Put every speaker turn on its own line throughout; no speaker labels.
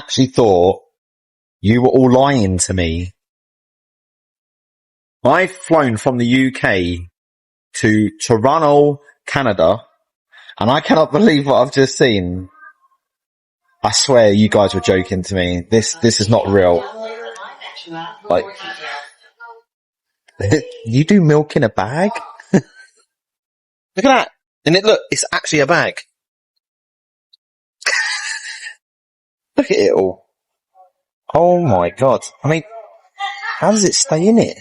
actually thought you were all lying to me. I've flown from the UK to Toronto, Canada, and I cannot believe what I've just seen. I swear you guys were joking to me. This is not real. Like, you do milk in a bag? Look at that. And it's actually a bag. Look at it all. Oh my God. I mean, how does it stay in it?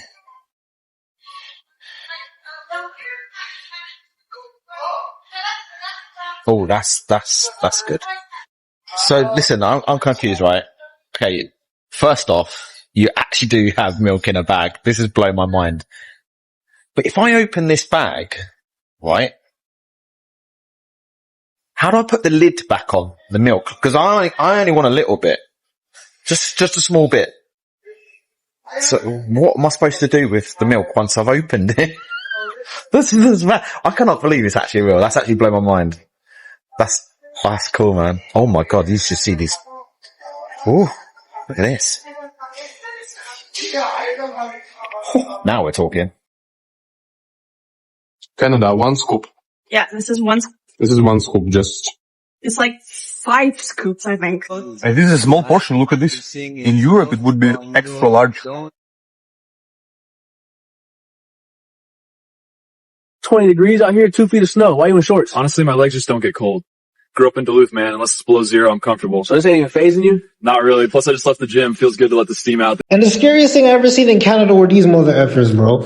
Oh, that's good. So listen, I'm confused, right? Okay. First off, you actually do have milk in a bag. This has blown my mind. But if I open this bag, right? How do I put the lid back on the milk? Because I only want a little bit. Just a small bit. So what am I supposed to do with the milk once I've opened it? This is mad. I cannot believe it's actually real. That's actually blown my mind. That's cool, man. Oh my God, you should see this. Ooh, look at this. Now we're talking.
Canada, 1 scoop.
Yeah, this is 1 scoop.
This is 1 scoop, just.
It's like 5 scoops, I think.
And this is a small portion, look at this. In Europe, it would be extra large.
20 degrees out here, 2 feet of snow. Why are you in shorts? Honestly, my legs just don't get cold. Grew up in Duluth, man. Unless it's below 0, I'm comfortable. So this ain't even phasing you? Not really. Plus, I just left the gym. Feels good to let the steam out.
And the scariest thing I ever seen in Canada were these mother effers, bro.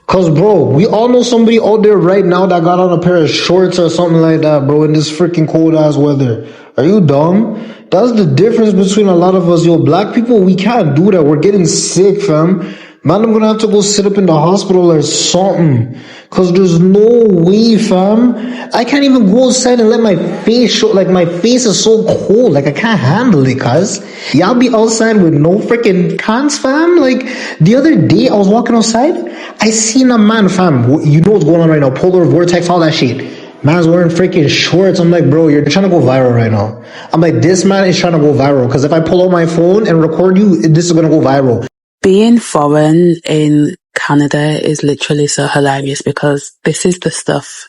Cause, bro, we all know somebody out there right now that got on a pair of shorts or something like that, bro, in this freaking cold-ass weather. Are you dumb? That's the difference between a lot of us. Yo, black people, we can't do that. We're getting sick, fam. Man, I'm gonna have to go sit up in the hospital or something. Cause there's no way, fam. I can't even go outside and let my face show. Like, my face is so cold. Like, I can't handle it, cuz. Y'all be outside with no freaking pants, fam. Like, the other day, I was walking outside. I seen a man, fam. You know what's going on right now. Polar vortex, all that shit. Man's wearing freaking shorts. I'm like, bro, you're trying to go viral right now. I'm like, this man is trying to go viral. Cause if I pull out my phone and record you, this is gonna go viral.
Being foreign in Canada is literally so hilarious because this is the stuff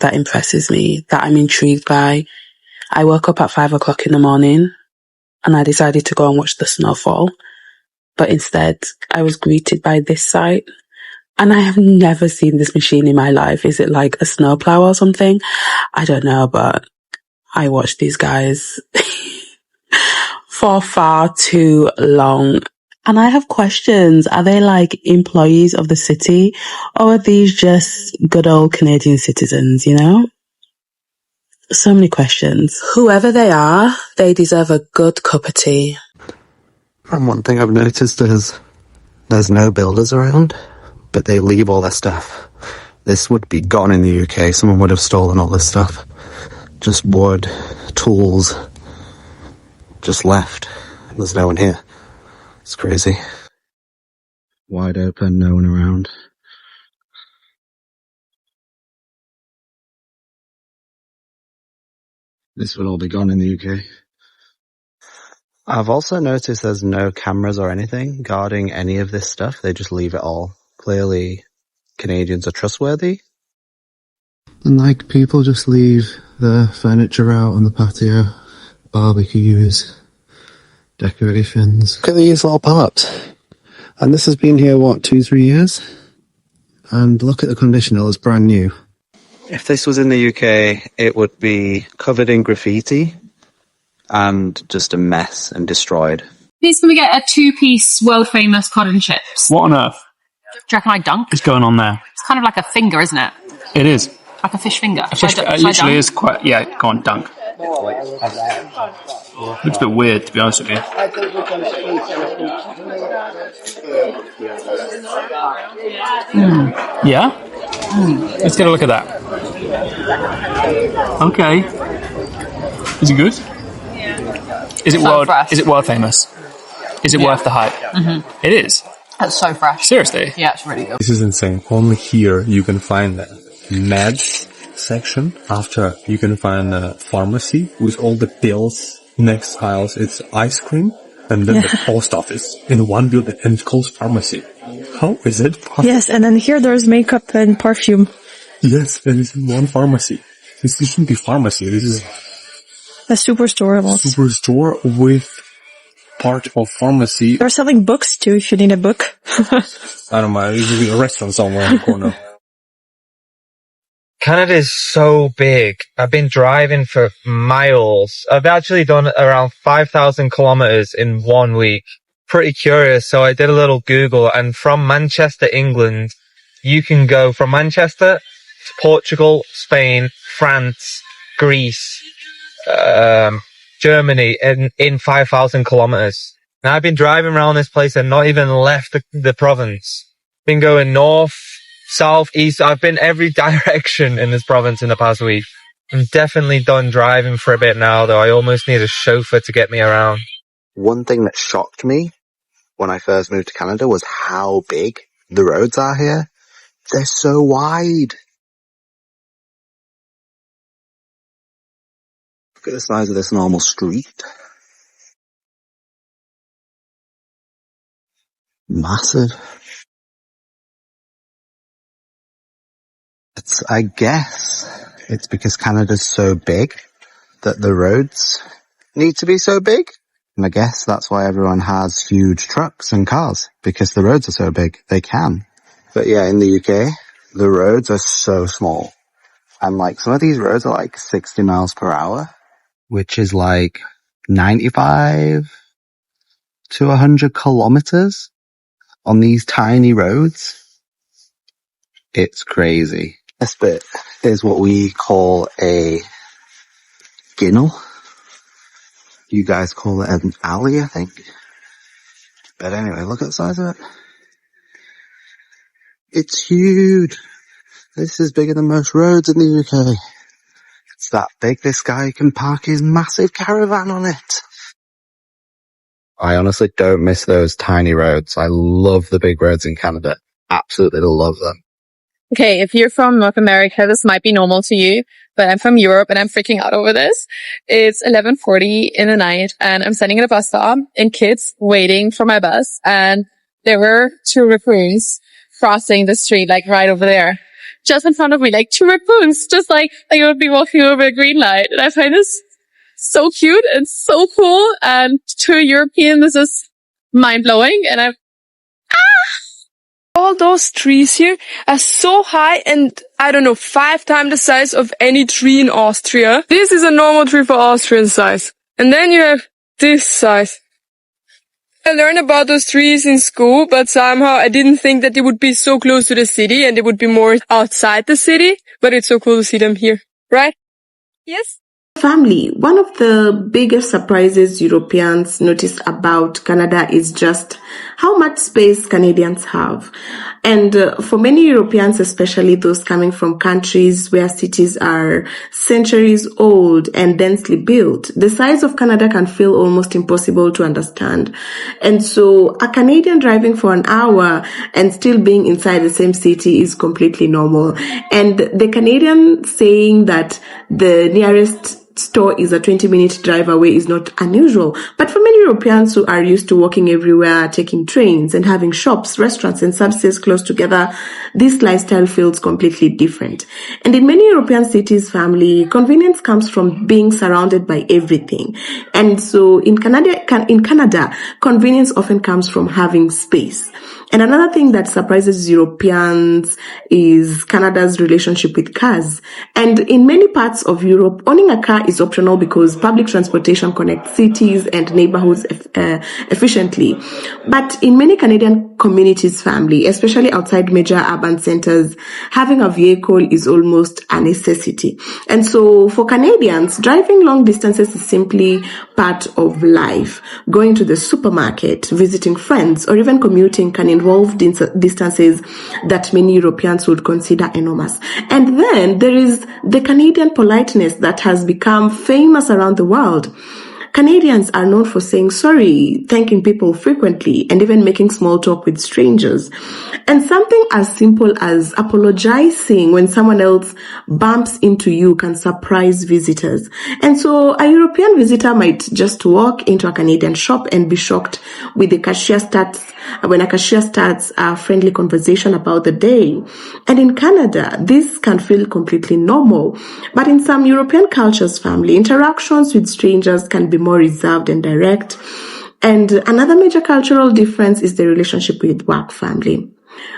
that impresses me, that I'm intrigued by. I woke up at 5 o'clock in the morning and I decided to go and watch the snowfall. But instead, I was greeted by this sight. And I have never seen this machine in my life. Is it like a snowplow or something? I don't know, but I watched these guys for far too long. And I have questions. Are they like employees of the city or are these just good old Canadian citizens, you know? So many questions. Whoever they are, they deserve a good cup of tea.
And one thing I've noticed is there's no builders around, but they leave all their stuff. This would be gone in the UK. Someone would have stolen all this stuff. Just wood, tools, just left. There's no one here. It's crazy. Wide open, no one around. This would all be gone in the UK. I've also noticed there's no cameras or anything guarding any of this stuff. They just leave it all. Clearly, Canadians are trustworthy. And like, people just leave their furniture out on the patio, barbecues, decorations. Look at these little parts. And this has been here, what, 2-3 years? And look at the condition, it looks brand new. If this was in the UK, it would be covered in graffiti and just a mess and destroyed.
Please can we get a 2-piece world famous cod and chips?
What on earth?
Do you reckon I dunk?
Is going on there?
It's kind of like a finger, isn't it?
It is.
Like a fish finger.
It literally is quite, yeah, go on, dunk. Looks a bit weird, to be honest with you. Yeah? Let's get a look at that. Okay. Is it good? Is it world famous? Is it worth the hype? Mm-hmm. It is.
That's so fresh.
Seriously?
Yeah, it's really good.
This is insane. Only here you can find the meds section. After you can find a pharmacy with all the pills Next aisles, it's ice cream, and then the post office in one building, and it's called pharmacy. How is it possible?
Yes, and then here there's makeup and perfume.
Yes, and it's in one pharmacy. This shouldn't be pharmacy. This is
A superstore almost.
superstore with part of pharmacy.
They're selling books too if you need a book.
I don't know, it will be a restaurant somewhere in the corner.
Canada is so big. I've been driving for miles. I've actually done around 5,000 kilometers in 1 week. Pretty curious. So I did a little Google, and from Manchester, England, you can go from Manchester to Portugal, Spain, France, Greece, Germany in 5,000 kilometers. Now I've been driving around this place and not even left the province. Been going north, south, east. I've been every direction in this province in the past week. I'm definitely done driving for a bit now, though. I almost need a chauffeur to get me around.
One thing that shocked me when I first moved to Canada was how big the roads are here. They're so wide. Look at the size of this normal street. Massive. I guess it's because Canada's so big that the roads need to be so big. And I guess that's why everyone has huge trucks and cars, because the roads are so big. They can. But yeah, in the UK, the roads are so small. And like some of these roads are like 60 miles per hour, which is like 95 to 100 kilometers on these tiny roads. It's crazy. This bit is what we call a ginnel. You guys call it an alley, I think. But anyway, look at the size of it. It's huge. This is bigger than most roads in the UK. It's that big this guy can park his massive caravan on it. I honestly don't miss those tiny roads. I love the big roads in Canada. Absolutely love them.
Okay, if you're from North America, this might be normal to you, but I'm from Europe and I'm freaking out over this. It's 11:40 in the night and I'm standing at a bus stop and kids waiting for my bus, and there were 2 raccoons crossing the street, like right over there, just in front of me, like 2 raccoons, just like I would be walking over a green light. And I find this so cute and so cool. And to a European, this is mind blowing. And
All those trees here are so high and, I don't know, 5 times the size of any tree in Austria. This is a normal tree for Austrian size. And then you have this size. I learned about those trees in school, but somehow I didn't think that they would be so close to the city and they would be more outside the city. But it's so cool to see them here, right? Yes?
Family, one of the biggest surprises Europeans notice about Canada is just how much space Canadians have. And for many Europeans, especially those coming from countries where cities are centuries old and densely built, the size of Canada can feel almost impossible to understand. And so a Canadian driving for an hour and still being inside the same city is completely normal. And the Canadian saying that the nearest store is a 20-minute drive away is not unusual. But for many Europeans who are used to walking everywhere, taking trains and having shops, restaurants and services close together, this lifestyle feels completely different. And in many European cities, family, convenience comes from being surrounded by everything. And so in Canada, convenience often comes from having space. And another thing that surprises Europeans is Canada's relationship with cars. And in many parts of Europe, owning a car is optional because public transportation connects cities and neighborhoods efficiently. But in many Canadian communities, family, especially outside major urban centers, having a vehicle is almost a necessity. And so for Canadians, driving long distances is simply part of life. Going to the supermarket, visiting friends, or even commuting can involve distances that many Europeans would consider enormous. And then there is the Canadian politeness that has become famous around the world. Canadians are known for saying sorry, thanking people frequently, and even making small talk with strangers. And something as simple as apologizing when someone else bumps into you can surprise visitors. And so a European visitor might just walk into a Canadian shop and be shocked when a cashier starts a friendly conversation about the day. And in Canada, this can feel completely normal. But in some European cultures, family interactions with strangers can be more reserved and direct. And another major cultural difference is the relationship with work, family.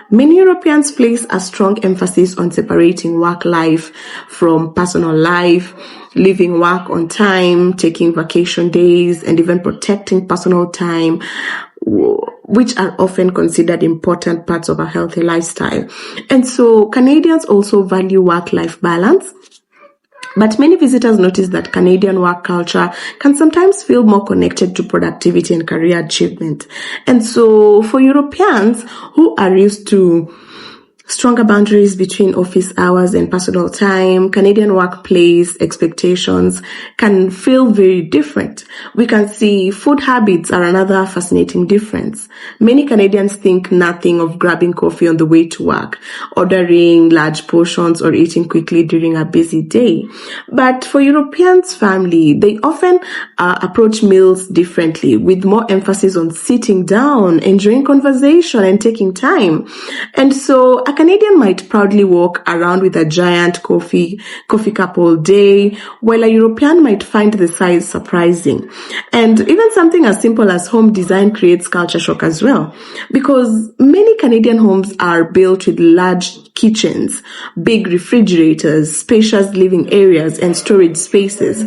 Many Europeans place a strong emphasis on separating work life from personal life, leaving work on time, taking vacation days, and even protecting personal time, which are often considered important parts of a healthy lifestyle. And so Canadians also value work-life balance. But many visitors notice that Canadian work culture can sometimes feel more connected to productivity and career achievement. And so for Europeans who are used to stronger boundaries between office hours and personal time, Canadian workplace expectations can feel very different. We can see food habits are another fascinating difference. Many Canadians think nothing of grabbing coffee on the way to work, ordering large portions, or eating quickly during a busy day. But for Europeans, family, they often approach meals differently, with more emphasis on sitting down, enjoying conversation, and taking time. And so a Canadian might proudly walk around with a giant coffee cup all day, while a European might find the size surprising. And even something as simple as home design creates culture shock as well, because many Canadian homes are built with large kitchens, big refrigerators, spacious living areas, and storage spaces.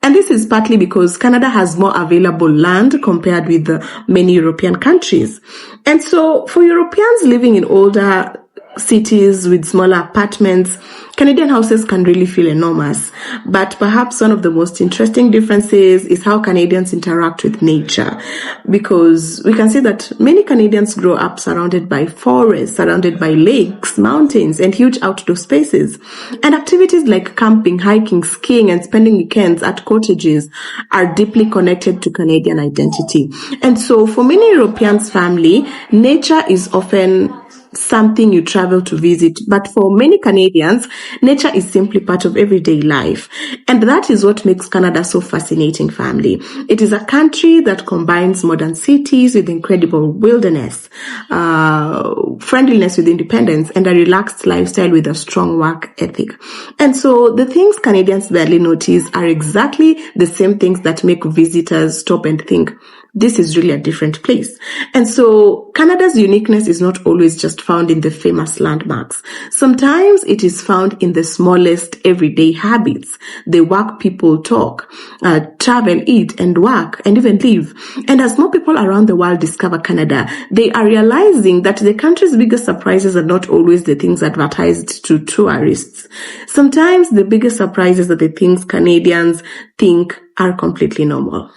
And this is partly because Canada has more available land compared with many European countries. And so for Europeans living in older cities with smaller apartments, Canadian houses can really feel enormous. But perhaps one of the most interesting differences is how Canadians interact with nature, because we can see that many Canadians grow up surrounded by forests, surrounded by lakes, mountains, and huge outdoor spaces. And activities like camping, hiking, skiing, and spending weekends at cottages are deeply connected to Canadian identity. And so for many Europeans, family, nature is often something you travel to visit, but for many Canadians, nature is simply part of everyday life. And that is what makes Canada so fascinating, family. It is a country that combines modern cities with incredible wilderness, friendliness with independence, and a relaxed lifestyle with a strong work ethic. And so the things Canadians barely notice are exactly the same things that make visitors stop and think, this is really a different place. And so Canada's uniqueness is not always just found in the famous landmarks. Sometimes it is found in the smallest everyday habits, the work people talk, travel, eat, and work, and even live. And as more people around the world discover Canada, they are realizing that the country's biggest surprises are not always the things advertised to tourists. Sometimes the biggest surprises are the things Canadians think are completely normal.